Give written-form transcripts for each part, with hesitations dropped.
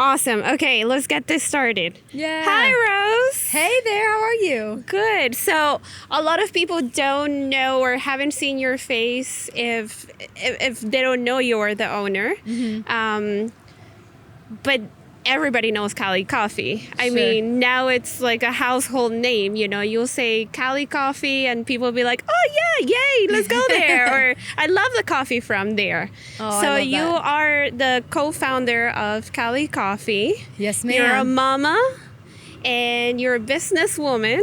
Awesome. Okay, let's get this started. Yeah. Hi, Rose. Hey there, how are you? Good. So a lot of people don't know or haven't seen your face if they don't know you're the owner. Mm-hmm. But everybody knows Cali Coffee. I Sure. mean, now it's like a household name. You know, you'll say Cali Coffee and people will be like, oh, yeah, yay, let's go there. Or I love the coffee from there. Oh, So I love you that. are the co-founder of Cali Coffee. Yes, ma'am. You're a mama and you're a businesswoman.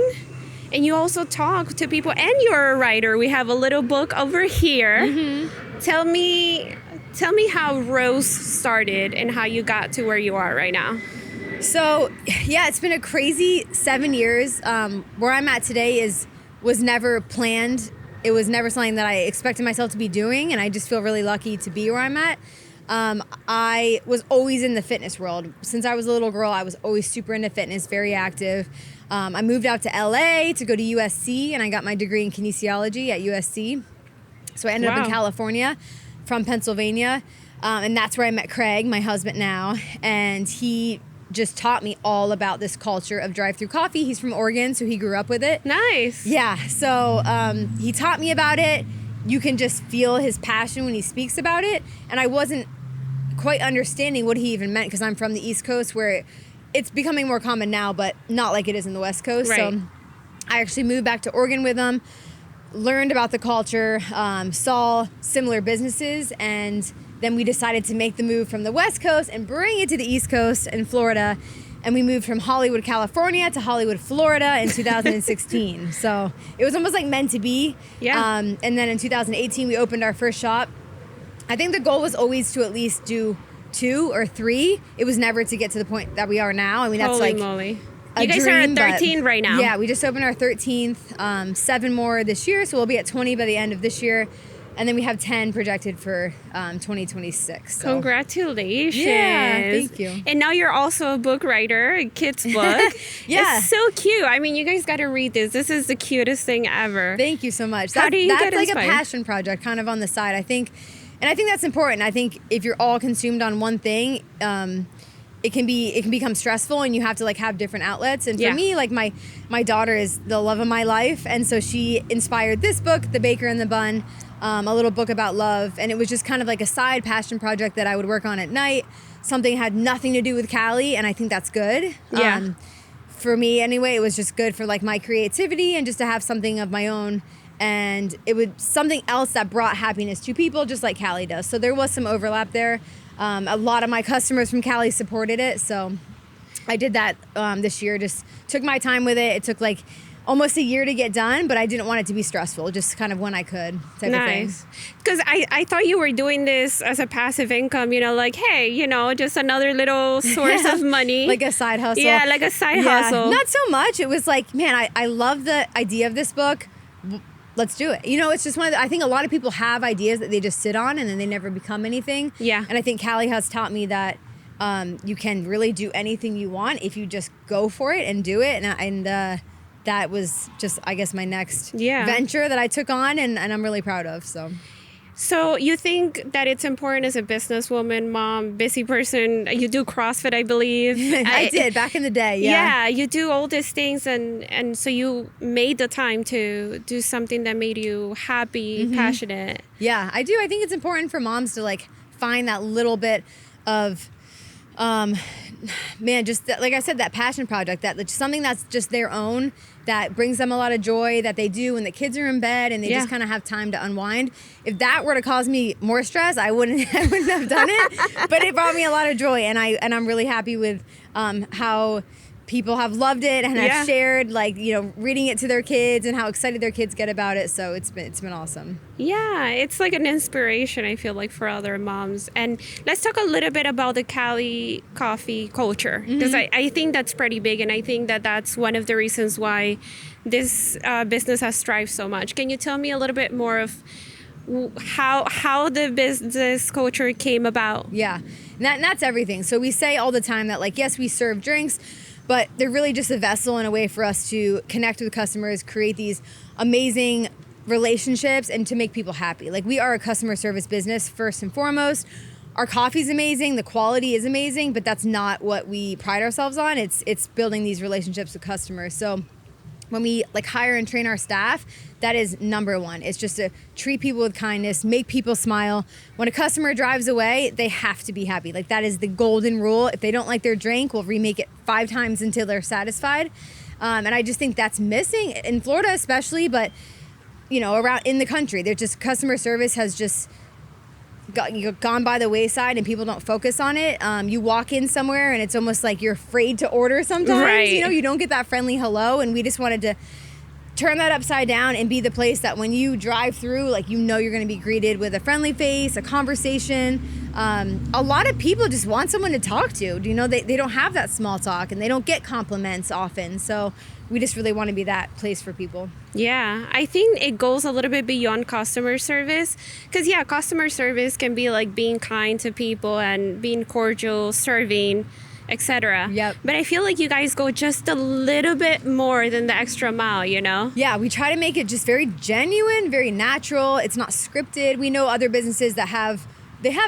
And you also talk to people and you're a writer. We have a little book over here. Mm-hmm. Tell me how Rose started and how you got to where you are right now. So, yeah, it's been a crazy 7 years. Where I'm at today was never planned. It was never something that I expected myself to be doing, and I just feel really lucky to be where I'm at. I was always in the fitness world. Since I was a little girl, I was always super into fitness, very active. I moved out to LA to go to USC, and I got my degree in kinesiology at USC. So I ended up in California from Pennsylvania, and that's where I met Craig, my husband now, and he just taught me all about this culture of drive-through coffee. He's from Oregon, so he grew up with it. Nice. Yeah, so he taught me about it. You can just feel his passion when he speaks about it, and I wasn't quite understanding what he even meant because I'm from the East Coast where it's becoming more common now, but not like it is in the West Coast. Right. So I actually moved back to Oregon with him, learned about the culture, saw similar businesses, and then we decided to make the move from the West Coast and bring it to the East Coast in Florida. And we moved from Hollywood, California to Hollywood, Florida in 2016. So it was almost like meant to be. Yeah. And then in 2018, we opened our first shop. I think the goal was always to at least do 2 or 3. It was never to get to the point that we are now. I mean, that's Holy like moly. a You guys dream, are at but 13 right now. Yeah, we just opened our 13th, 7 more this year, so we'll be at 20 by the end of this year, and then we have 10 projected for 2026. So. Congratulations. Yeah, thank you. And now you're also a book writer, a kid's book. Yeah. It's so cute. I mean, you guys got to read this. This is the cutest thing ever. Thank you so much. How do you that's get like inspired? a passion project kind of on the side, I think. And I think that's important. I think if you're all consumed on one thing, it can become stressful, and you have to like have different outlets. And for me, like my daughter is the love of my life, and so she inspired this book, The Baker and the Bun, a little book about love, and it was just kind of like a side passion project that I would work on at night. Something had nothing to do with Cali, and I think that's good. Yeah. For me anyway, it was just good for like my creativity and just to have something of my own. And it was something else that brought happiness to people, just like Cali does. So there was some overlap there. A lot of my customers from Cali supported it. So I did that this year, just took my time with it. It took like almost a year to get done, but I didn't want it to be stressful, just kind of when I could type of thing. Nice. Because I thought you were doing this as a passive income, you know, like, hey, you know, just another little source of money. Like a side hustle. Yeah, like a side hustle. Not so much. It was like, man, I love the idea of this book. Let's do it. You know, it's just I think a lot of people have ideas that they just sit on and then they never become anything. Yeah. And I think Cali has taught me that you can really do anything you want if you just go for it and do it. And that was just, I guess, my next venture that I took on and I'm really proud of. So you think that it's important as a businesswoman, mom, busy person, you do CrossFit, I believe. I did back in the day, yeah. You do all these things and so you made the time to do something that made you happy, passionate. Yeah, I do. I think it's important for moms to like find that little bit of just like I said, that passion project, that something that's just their own, that brings them a lot of joy, that they do when the kids are in bed and they just kind of have time to unwind. If that were to cause me more stress, I wouldn't have done it. But it brought me a lot of joy, and I'm really happy with how people have loved it and have shared, like, you know, reading it to their kids and how excited their kids get about it. So it's been awesome. Yeah, it's like an inspiration, I feel like, for other moms. And let's talk a little bit about the Cali coffee culture, because I think that's pretty big, and I think that that's one of the reasons why this business has thrived so much. Can you tell me a little bit more of how the business culture came about? Yeah, and that's everything. So we say all the time that, like, yes, we serve drinks, but they're really just a vessel and a way for us to connect with customers, create these amazing relationships, and to make people happy. Like, we are a customer service business first and foremost. our coffee's amazing, the quality is amazing, but that's not what we pride ourselves on. It's building these relationships with customers. So when we like hire and train our staff, that is number one. It's just to treat people with kindness, make people smile. When a customer drives away, they have to be happy. Like that is the golden rule. If they don't like their drink, we'll remake it 5 times until they're satisfied. And I just think that's missing in Florida, especially, but around in the country, there's just customer service has just gone by the wayside, and people don't focus on it. You walk in somewhere and it's almost like you're afraid to order sometimes. Right. You don't get that friendly hello, and we just wanted to turn that upside down and be the place that when you drive through, like you're going to be greeted with a friendly face, a conversation. A lot of people just want someone to talk to. They don't have that small talk, and they don't get compliments often. So we just really want to be that place for people. Yeah, I think it goes a little bit beyond customer service, because customer service can be like being kind to people and being cordial, serving, etc. Yep. But I feel like you guys go just a little bit more than the extra mile, Yeah, we try to make it just very genuine, very natural. It's not scripted. We know other businesses that have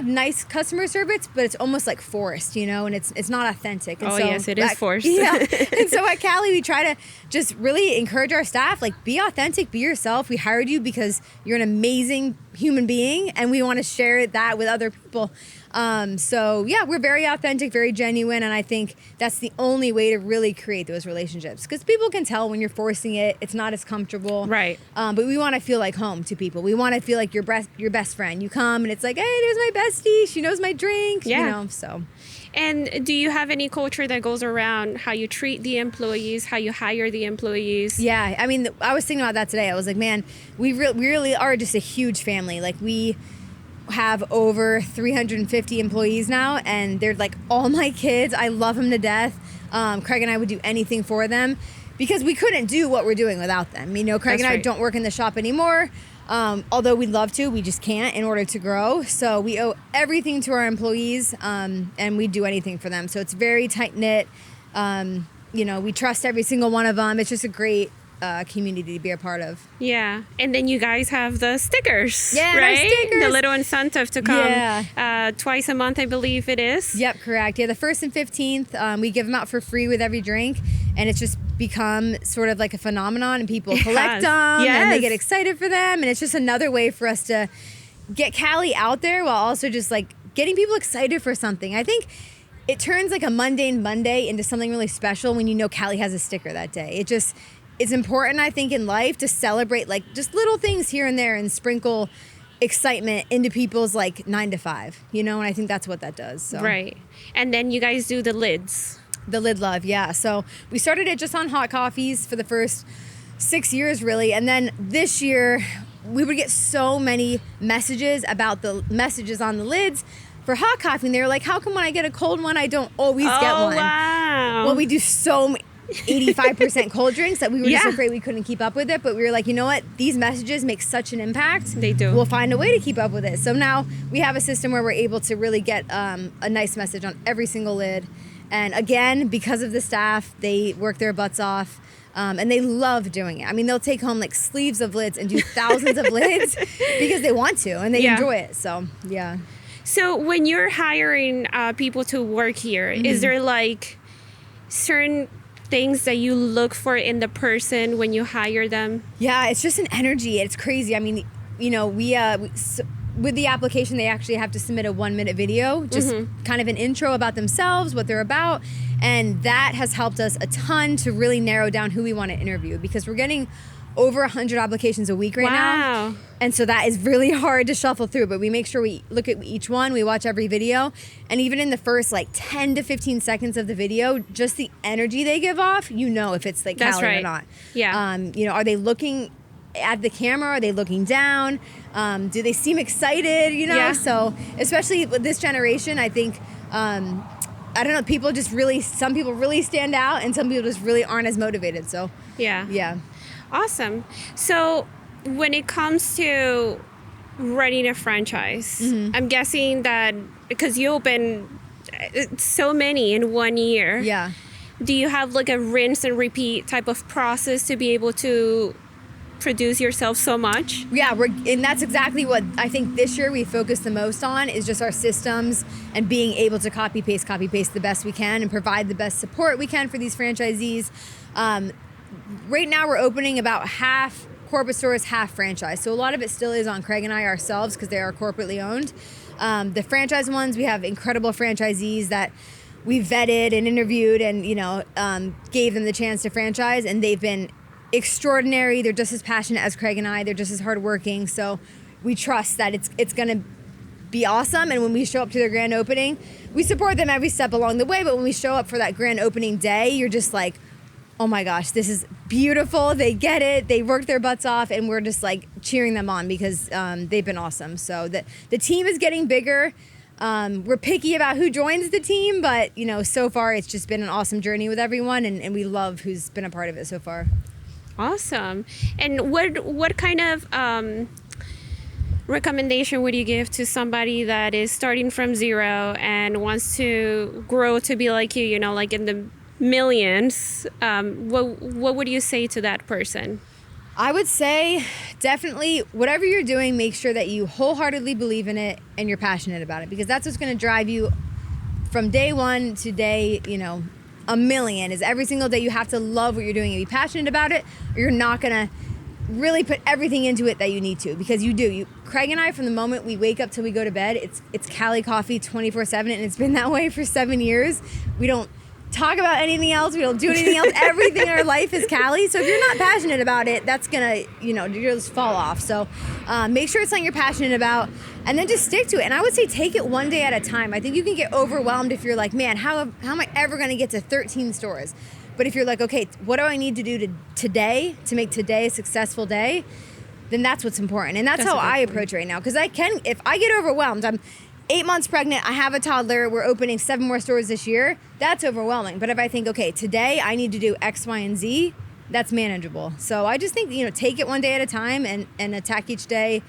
nice customer service, but it's almost like forced, and it's not authentic. And yes, it is forced. Yeah. And so at Cali, we try to just really encourage our staff, like, be authentic, be yourself. We hired you because you're an amazing human being, and we want to share that with other people. We're very authentic, very genuine, and I think that's the only way to really create those relationships, because people can tell when you're forcing it, it's not as comfortable. Right. But we want to feel like home to people. We want to feel like your best friend. You come and it's like, hey, there's my bestie. She knows my drink. Yeah. So. And do you have any culture that goes around how you treat the employees, how you hire the employees? Yeah, I mean, I was thinking about that today. I was like, man, we really are just a huge family. Like, we have over 350 employees now, and they're like all my kids. I love them to death. Craig and I would do anything for them because we couldn't do what we're doing without them. Craig and I don't work in the shop anymore. Although we'd love to, we just can't in order to grow. So we owe everything to our employees, and we do anything for them. So it's very tight knit. We trust every single one of them. It's just a great community to be a part of. Yeah. And then you guys have the stickers. Yeah, right? our stickers. The little incentive to come twice a month, I believe it is. Yep, correct. Yeah, the 1st and 15th, we give them out for free with every drink, and it's just become sort of like a phenomenon, and people collect them and they get excited for them, and it's just another way for us to get Cali out there while also just like getting people excited for something. I think it turns like a mundane Monday into something really special when Cali has a sticker that day. It's important, I think, in life to celebrate like just little things here and there and sprinkle excitement into people's like 9 to 5, and I think that's what that does. So. Right. And then you guys do the lids. The lid love, yeah. So we started it just on hot coffees for the first 6 years, really. And then this year, we would get so many messages about the messages on the lids for hot coffee. And they were like, how come when I get a cold one, I don't always get one? Oh, wow. Well, we do 85% cold drinks that we were just afraid we couldn't keep up with it. But we were like, you know what? These messages make such an impact. They do. We'll find a way to keep up with it. So now we have a system where we're able to really get a nice message on every single lid. And again, because of the staff, they work their butts off, and they love doing it. I mean, they'll take home like sleeves of lids and do thousands of lids because they want to and they enjoy it. So, yeah. So when you're hiring people to work here, is there like certain things that you look for in the person when you hire them? Yeah, it's just an energy. It's crazy. I mean, with the application, they actually have to submit a 1-minute video, just kind of an intro about themselves, what they're about. And that has helped us a ton to really narrow down who we want to interview, because we're getting over 100 applications a week right now. And so that is really hard to shuffle through, but we make sure we look at each one, we watch every video. And even in the first like 10 to 15 seconds of the video, just the energy they give off, if it's like Cali or not. Yeah. Are they looking at the camera? Are they looking down? Do they seem excited? Yeah. So especially with this generation, I think, I don't know, some people really stand out, and some people just really aren't as motivated. So yeah. Awesome. So when it comes to running a franchise, I'm guessing that because you open so many in 1 year. Yeah. Do you have like a rinse and repeat type of process to be able to produce yourself so much. Yeah, and that's exactly what I think this year we focused the most on, is just our systems and being able to copy paste the best we can and provide the best support we can for these franchisees. Right now we're opening about half corporate stores, half franchise. So a lot of it still is on Craig and I ourselves because they are corporately owned. The franchise ones, we have incredible franchisees that we vetted and interviewed and, gave them the chance to franchise, and they've been extraordinary. They're just as passionate as Craig and I. They're just as hardworking. So we trust that it's going to be awesome. And when we show up to their grand opening, we support them every step along the way. But when we show up for that grand opening day, you're just like, oh my gosh, this is beautiful. They get it. They work their butts off, and we're just like cheering them on because they've been awesome. So the team is getting bigger. We're picky about who joins the team, but so far it's just been an awesome journey with everyone, and we love who's been a part of it so far. Awesome. And what kind of recommendation would you give to somebody that is starting from zero and wants to grow to be like you, like in the millions? What would you say to that person? I would say definitely whatever you're doing, make sure that you wholeheartedly believe in it and you're passionate about it, because that's what's going to drive you from day one to day, a million. Is every single day you have to love what you're doing and be passionate about it, or you're not going to really put everything into it that you need to, because you do. Craig and I, from the moment we wake up till we go to bed, it's Cali Coffee 24/7, and it's been that way for 7 years. We don't talk about anything else. We don't do anything else. Everything in our life is Cali. So if you're not passionate about it, that's gonna, you'll just fall off. So make sure it's something you're passionate about, and then just stick to it. And I would say take it one day at a time. I think you can get overwhelmed if you're like, man, how am I ever gonna get to 13 stores? But if you're like, okay, what do I need to do today to make today a successful day? Then that's what's important. And that's how I approach it right now. Because if I get overwhelmed, I'm 8 months pregnant, I have a toddler, we're opening 7 more stores this year, that's overwhelming. But if I think, okay, today I need to do X, Y, and Z, that's manageable. So I just think, take it one day at a time and attack each day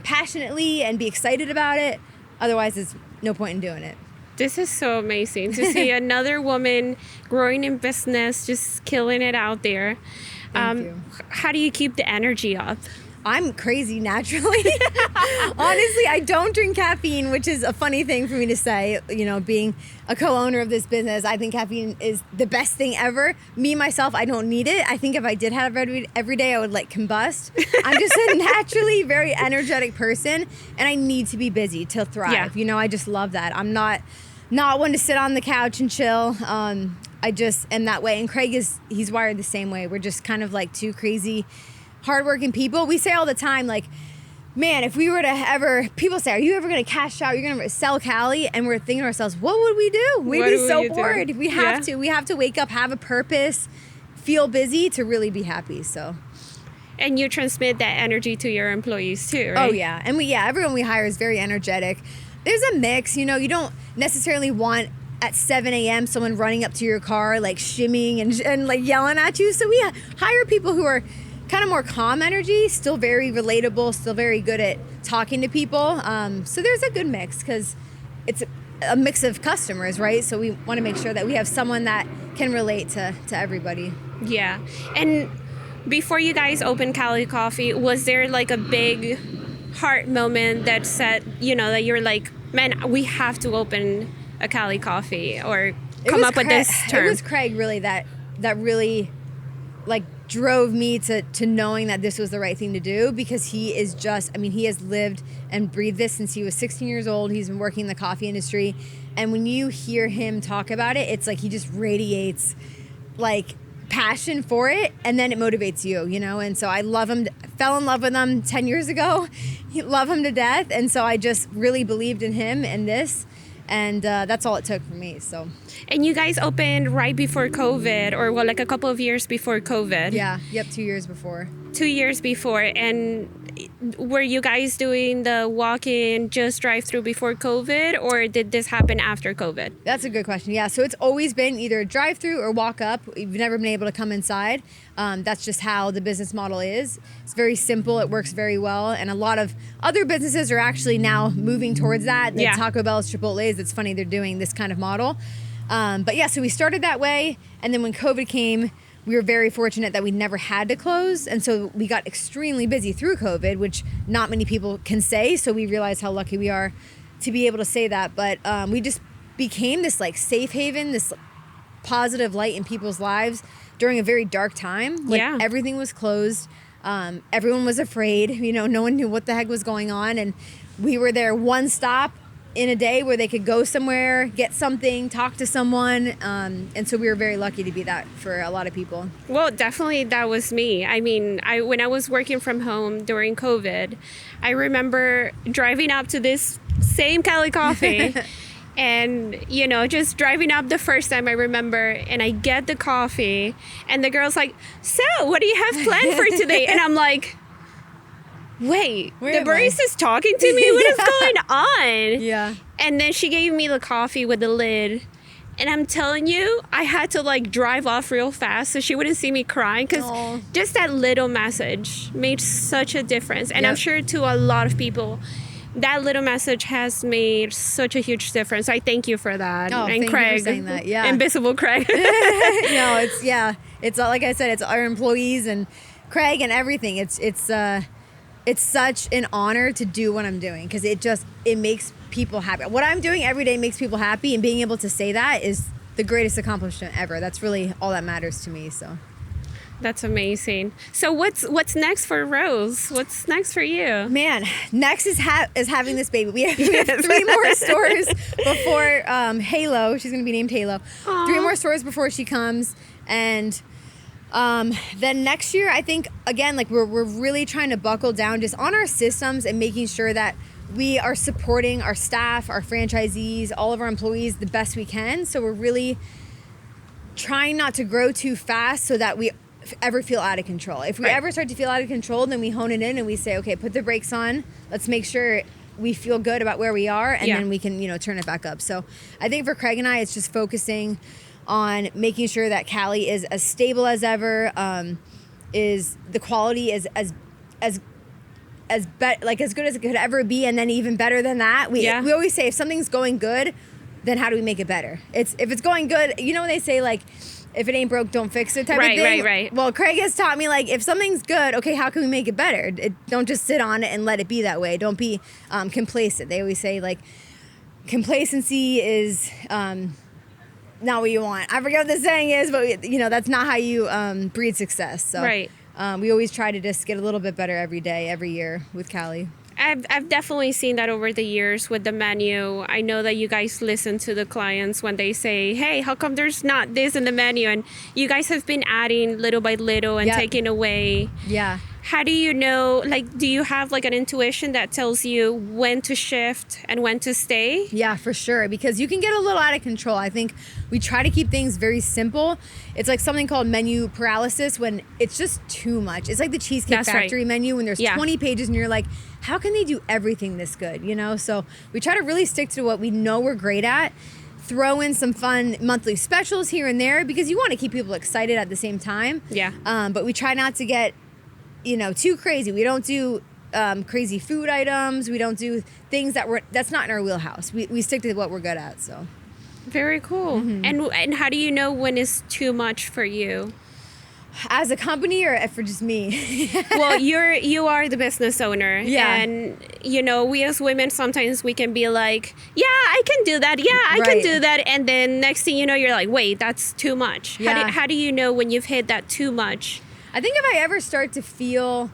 passionately and be excited about it. Otherwise, there's no point in doing it. This is so amazing to see another woman growing in business, just killing it out there. Thank you. How do you keep the energy up? I'm crazy naturally. Honestly, I don't drink caffeine, which is a funny thing for me to say. Being a co-owner of this business, I think caffeine is the best thing ever. Me, myself, I don't need it. I think if I did have it every day, I would combust. I'm just a naturally very energetic person, and I need to be busy to thrive. Yeah. I just love that. I'm not one to sit on the couch and chill. I just am that way. And Craig he's wired the same way. We're just kind of like two crazy, hardworking people. We say all the time, man, if we were to people say, are you ever going to cash out? You're going to sell Cali? And we're thinking to ourselves, what would we do? We'd be so bored. We have to wake up, have a purpose, feel busy to really be happy. So. And you transmit that energy to your employees too, right? Oh yeah. And everyone we hire is very energetic. There's a mix, you don't necessarily want at 7 a.m. someone running up to your car, shimmying and yelling at you. So we hire people who are kind of more calm energy, still very relatable, still very good at talking to people. So there's a good mix because it's a mix of customers, right? So we want to make sure that we have someone that can relate to everybody. Yeah. And before you guys opened Cali Coffee, was there a big heart moment that said, that you're like, man, we have to open a Cali Coffee or come up with this term? It was Craig really that really drove me to knowing that this was the right thing to do, because he is he has lived and breathed this since he was 16 years old. He's been working in the coffee industry. And when you hear him talk about it, it's he just radiates passion for it, and then it motivates you, and so I love him, fell in love with him 10 years ago, love him to death, and so I just really believed in him and this, and that's all it took for me. So. And you guys opened right before COVID, or a couple of years before COVID. Yeah, yep, 2 years before. 2 years before. And were you guys doing the walk-in just drive-through before COVID, or did this happen after COVID? That's a good question. Yeah, so it's always been either drive-through or walk-up. We've never been able to come inside. That's just how the business model is. It's very simple. It works very well. And a lot of other businesses are actually now moving towards that. The Taco Bell's, Chipotle's, it's funny they're doing this kind of model. But yeah, so we started that way. And then when COVID came, we were very fortunate that we never had to close. And so we got extremely busy through COVID, which not many people can say. So we realized how lucky we are to be able to say that. But we just became this like safe haven, this positive light in people's lives during a very dark time when everything was closed. Everyone was afraid, you know, no one knew what the heck was going on. And we were there one stop in a day where they could go somewhere, get something, talk to someone. And so we were very lucky to be that for a lot of people. Well, definitely that was me. I mean, when I was working from home during COVID, I remember driving up to this same Cali Coffee and, you know, just driving up the first time I remember, and I get the coffee and the girl's like, so what do you have planned for today? And I'm like, wait, the barista's talking to me? What is going on? Yeah. And then she gave me the coffee with the lid. And I'm telling you, I had to like drive off real fast so she wouldn't see me crying, because just that little message made such a difference. And I'm sure to a lot of people, that little message has made such a huge difference. I thank you for that. Oh, and thank Craig, you for saying that. Yeah. Invisible Craig. No, it's like I said, it's our employees and Craig and everything. It's such an honor to do what I'm doing, because it makes people happy. What I'm doing every day makes people happy, and being able to say that is the greatest accomplishment ever. That's really all that matters to me. So that's amazing. So what's next for Rose? What's next for you? Man, next is having this baby. We have 3 more stores before Halo. She's going to be named Halo. Aww. 3 more stores before she comes, and then next year, I think, again, like we're really trying to buckle down just on our systems and making sure that we are supporting our staff, our franchisees, all of our employees the best we can. So we're really trying not to grow too fast so that we ever feel out of control. If we ever start to feel out of control, then we hone it in and we say, okay, put the brakes on. Let's make sure we feel good about where we are, and then we can, you know, turn it back up. So I think for Craig and I, it's just focusing on making sure that Cali is as stable as ever, is the quality is as good as it could ever be, and then even better than that. We always say, if something's going good, then how do we make it better? If it's going good, you know when they say like, if it ain't broke, don't fix it type of thing. Right. Well, Craig has taught me, like, if something's good, okay, how can we make it better? Don't just sit on it and let it be that way. Don't be complacent. They always say, like, complacency is not what you want. I forget what the saying is, but, you know, that's not how you breed success. So we always try to just get a little bit better every day, every year with Cali. I've definitely seen that over the years with the menu. I know that you guys listen to the clients when they say, hey, how come there's not this in the menu? And you guys have been adding little by little and taking away. Yeah. How do you know, like, do you have like an intuition that tells you when to shift and when to stay? Yeah, for sure. Because you can get a little out of control. I think we try to keep things very simple. It's like something called menu paralysis when it's just too much. It's like the Cheesecake Factory menu when there's 20 pages and you're like, how can they do everything this good? You know, so we try to really stick to what we know we're great at. Throw in some fun monthly specials here and there because you want to keep people excited at the same time. Yeah. But we try not to get, you know, too crazy. We don't do crazy food items. We don't do things that's not in our wheelhouse. We stick to what we're good at. So very cool. Mm-hmm. And how do you know when it's too much for you? As a company or for just me? Well, you are the business owner. Yeah. And, you know, we as women, sometimes we can be like, yeah, I can do that. Yeah, I can do that. And then next thing you know, you're like, wait, that's too much. Yeah. How do you know when you've hit that too much? I think if I ever start to feel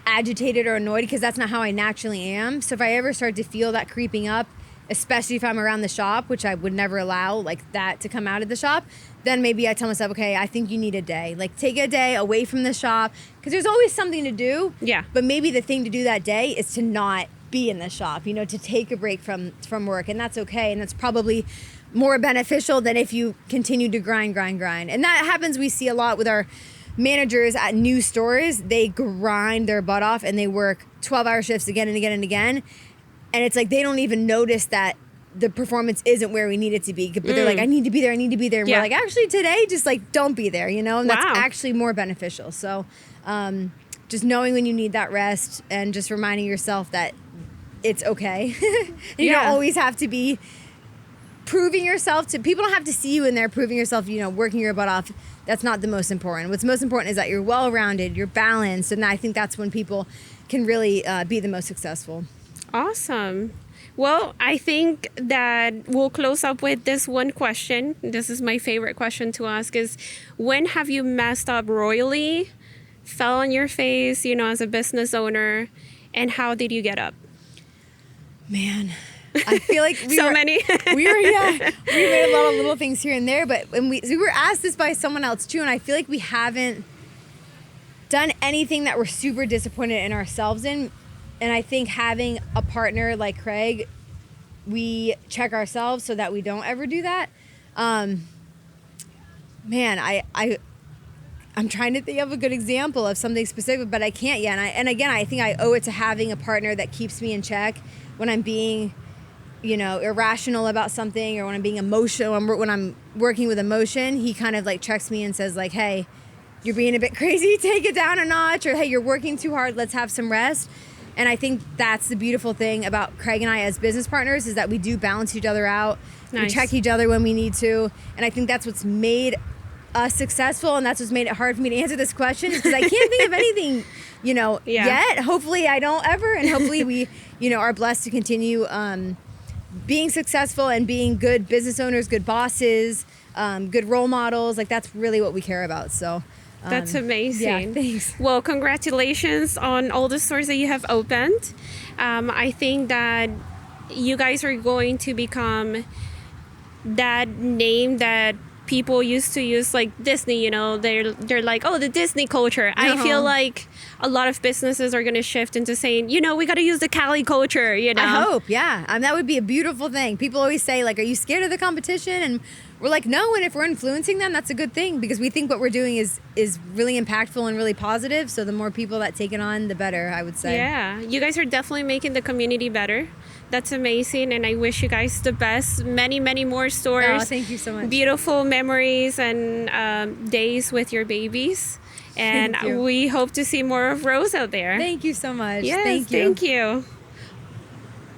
agitated or annoyed, because that's not how I naturally am. So if I ever start to feel that creeping up, especially if I'm around the shop, which I would never allow like that to come out of the shop, then maybe I tell myself, okay, I think you need a day. Like take a day away from the shop because there's always something to do. Yeah. But maybe the thing to do that day is to not be in the shop, you know, to take a break from work. And that's okay. And that's probably more beneficial than if you continue to grind. And that happens, we see a lot with our managers at new stores. They grind their butt off and they work 12-hour shifts again and again and again. And it's like they don't even notice that the performance isn't where we need it to be. But they're like, I need to be there. And we're like, actually today, just like, don't be there, you know? And that's actually more beneficial. So just knowing when you need that rest and just reminding yourself that it's okay. You don't always have to be proving yourself to people don't have to see you in there proving yourself, working your butt off. That's not the most important. What's most important is that you're well-rounded, you're balanced, and I think that's when people can really be the most successful. Awesome. Well, I think that we'll close up with this one question. This is my favorite question to ask is, when have you messed up royally, fell on your face, as a business owner, and how did you get up? Man, I feel like we many. we made a lot of little things here and there, but when we were asked this by someone else too, and I feel like we haven't done anything that we're super disappointed in ourselves in. And I think having a partner like Craig, we check ourselves so that we don't ever do that. Man, I'm trying to think of a good example of something specific, but I can't yet. And again, I think I owe it to having a partner that keeps me in check when I'm being, irrational about something, or when I'm being emotional, when I'm working with emotion. He kind of like checks me and says like, hey, you're being a bit crazy, take it down a notch, or hey, you're working too hard, let's have some rest. And I think that's the beautiful thing about Craig and I as business partners, is that we do balance each other out. Nice. We check each other when we need to. And I think that's what's made us successful, and that's what's made it hard for me to answer this question, is because I can't think of anything, yet. Hopefully I don't ever. And hopefully we, are blessed to continue being successful and being good business owners, good bosses, good role models. Like, that's really what we care about. So that's amazing. Yeah, thanks. Well, congratulations on all the stores that you have opened. I think that you guys are going to become that name that people used to use, like Disney, they're like, oh, the Disney culture. I feel like a lot of businesses are going to shift into saying, we got to use the Cali culture, I hope, yeah. That would be a beautiful thing. People always say, like, are you scared of the competition? And we're like, no, and if we're influencing them, that's a good thing, because we think what we're doing is really impactful and really positive. So the more people that take it on, the better, I would say. Yeah, you guys are definitely making the community better. That's amazing, and I wish you guys the best. Many, many more stores. Oh, thank you so much. Beautiful memories and days with your babies. And we hope to see more of Rose out there. Thank you so much. Yes, thank you.